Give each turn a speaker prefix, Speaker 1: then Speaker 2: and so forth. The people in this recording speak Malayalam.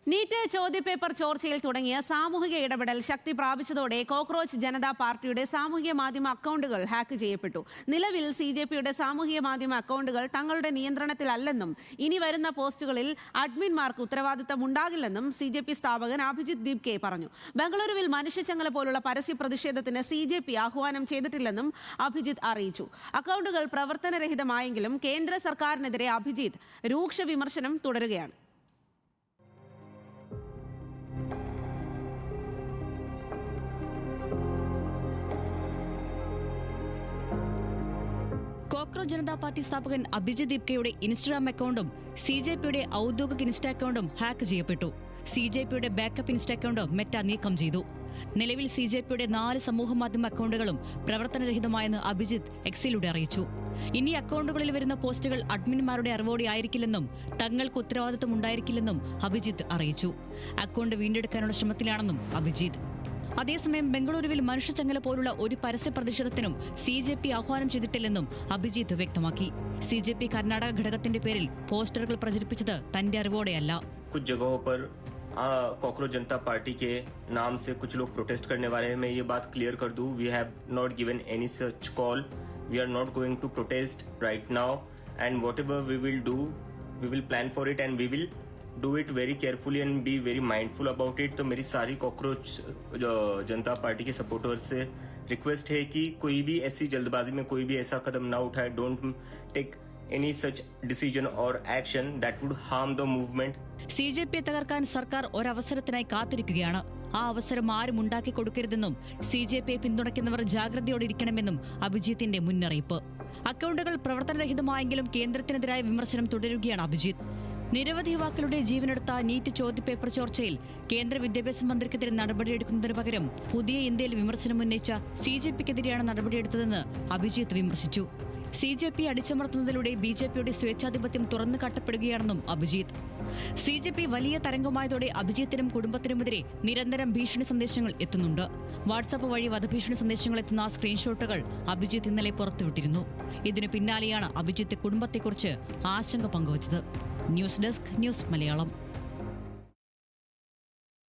Speaker 1: നീറ്റ് ചോദ്യപേപ്പർ ചോർച്ചയിൽ തുടങ്ങിയ സാമൂഹിക ഇടപെടൽ ശക്തി പ്രാപിച്ചതോടെ കോക്രോച്ച് ജനതാ പാർട്ടിയുടെ സാമൂഹ്യ മാധ്യമ അക്കൗണ്ടുകൾ ഹാക്ക് ചെയ്യപ്പെട്ടു. നിലവിൽ CJPയുടെ സാമൂഹ്യ മാധ്യമ അക്കൗണ്ടുകൾ തങ്ങളുടെ നിയന്ത്രണത്തിലല്ലെന്നും ഇനി വരുന്ന പോസ്റ്റുകളിൽ അഡ്മിൻമാർക്ക് ഉത്തരവാദിത്തം ഉണ്ടാകില്ലെന്നും CJP സ്ഥാപകൻ അഭിജിത്ത് ദീപ്കെ പറഞ്ഞു. ബംഗളൂരുവിൽ മനുഷ്യച്ചങ്ങല പോലുള്ള പരസ്യ പ്രതിഷേധത്തിന് CJP ആഹ്വാനം ചെയ്തിട്ടില്ലെന്നും അഭിജിത്ത് അറിയിച്ചു. അക്കൗണ്ടുകൾ പ്രവർത്തനരഹിതമായെങ്കിലും കേന്ദ്ര സർക്കാരിനെതിരെ അഭിജിത്ത് രൂക്ഷ വിമർശനം തുടരുകയാണ്.
Speaker 2: കോക്രോച്ച് ജനതാ പാർട്ടി സ്ഥാപകൻ അഭിജിത്ത് ദീപ്കയുടെ ഇൻസ്റ്റാഗ്രാം അക്കൗണ്ടും CJPയുടെ ഔദ്യോഗിക ഇൻസ്റ്റാ അക്കൗണ്ടും ഹാക്ക് ചെയ്യപ്പെട്ടു. CJPയുടെ ബാക്കപ്പ് ഇൻസ്റ്റാ അക്കൗണ്ട് മെറ്റ നീക്കം ചെയ്തു. നിലവിൽ CJPയുടെ 4 സമൂഹമാധ്യമ അക്കൗണ്ടുകളും പ്രവർത്തനരഹിതമായെന്ന് അഭിജിത്ത് എക്സിലൂടെ അറിയിച്ചു. ഇനി അക്കൗണ്ടുകളിൽ വരുന്ന പോസ്റ്റുകൾ അഡ്മിൻമാരുടെ അറിവോടെ ആയിരിക്കില്ലെന്നും തങ്ങൾക്ക് ഉത്തരവാദിത്തം ഉണ്ടായിരിക്കില്ലെന്നും അഭിജിത്ത് അറിയിച്ചു. അക്കൗണ്ട് വീണ്ടെടുക്കാനുള്ള ശ്രമത്തിലാണെന്നും അഭിജിത്ത്. അതേസമയം ബംഗളൂരുവിൽ മനുഷ്യച്ചങ്ങല പോലുള്ള ഒരു പരസ്യ പ്രതിഷേധത്തിനും CJP ആഹ്വാനം ചെയ്തിട്ടില്ലെന്നും അഭിജിത്ത് വ്യക്തമാക്കി. CJP കർണാടക ഘടകത്തിന്റെ പേരിൽ പോസ്റ്ററുകൾ പ്രചരിപ്പിച്ചത് തന്റെ അറിവോടെയല്ല.
Speaker 3: कुछ जगहों पर कॉकरोच जनता पार्टी के नाम से कुछ लोग प्रोटेस्ट करने वाले हैं. मैं ये बात क्लियर कर दूं, we have not given any such call. We are not going to protest right now, and whatever we will do, we will plan for it and we will do it very carefully and be very mindful about it. तो मेरी सारी कॉकरोच जनता पार्टी के सपोर्टर्स से रिक्वेस्ट है कि कोई भी ऐसी जल्दबाजी में कोई भी ऐसा कदम ना उठाए. Don't take any such decision or action that would harm the movement.
Speaker 2: CJPയെ തകർക്കാൻ സർക്കാർ ഒരവസരത്തിനായി കാത്തിരിക്കുകയാണ്. ആ അവസരം ആരും ഉണ്ടാക്കി കൊടുക്കരുതെന്നും CJPയെ പിന്തുണയ്ക്കുന്നവർ ജാഗ്രതയോടെ ഇരിക്കണമെന്നും അഭിജിത്തിന്റെ മുന്നറിയിപ്പ്. അക്കൗണ്ടുകൾ പ്രവർത്തനരഹിതമായെങ്കിലും കേന്ദ്രത്തിനെതിരായ വിമർശനം തുടരുകയാണ് അഭിജിത്ത്. നിരവധി യുവാക്കളുടെ ജീവനെടുത്ത നീറ്റ് ചോദ്യപേപ്പർ ചോർച്ചയിൽ കേന്ദ്ര വിദ്യാഭ്യാസ മന്ത്രിക്കെതിരെ നടപടിയെടുക്കുന്നതിന് പകരം പുതിയ ഇന്ത്യയിൽ വിമർശനം ഉന്നയിച്ച CJPക്കെതിരെയാണ് നടപടിയെടുത്തതെന്ന് അഭിജിത്ത് വിമർശിച്ചു. CJP അടിച്ചമർത്തുന്നതിലൂടെ BJPയുടെ സ്വേച്ഛാധിപത്യം തുറന്നു കാട്ടപ്പെടുകയാണെന്നും അഭിജിത്ത്. CJP വലിയ തരംഗമായതോടെ അഭിജിത്തിനും കുടുംബത്തിനുമെതിരെ നിരന്തരം ഭീഷണി സന്ദേശങ്ങൾ എത്തുന്നുണ്ട്. വാട്സാപ്പ് വഴി വധഭീഷണി സന്ദേശങ്ങൾ എത്തുന്ന സ്ക്രീൻഷോട്ടുകൾ അഭിജിത്ത് ഇന്നലെ പുറത്തുവിട്ടിരുന്നു. ഇതിനു പിന്നാലെയാണ് അഭിജിത്ത് കുടുംബത്തെക്കുറിച്ച് ആശങ്ക പങ്കുവച്ചത്. News desk, news Malayalam.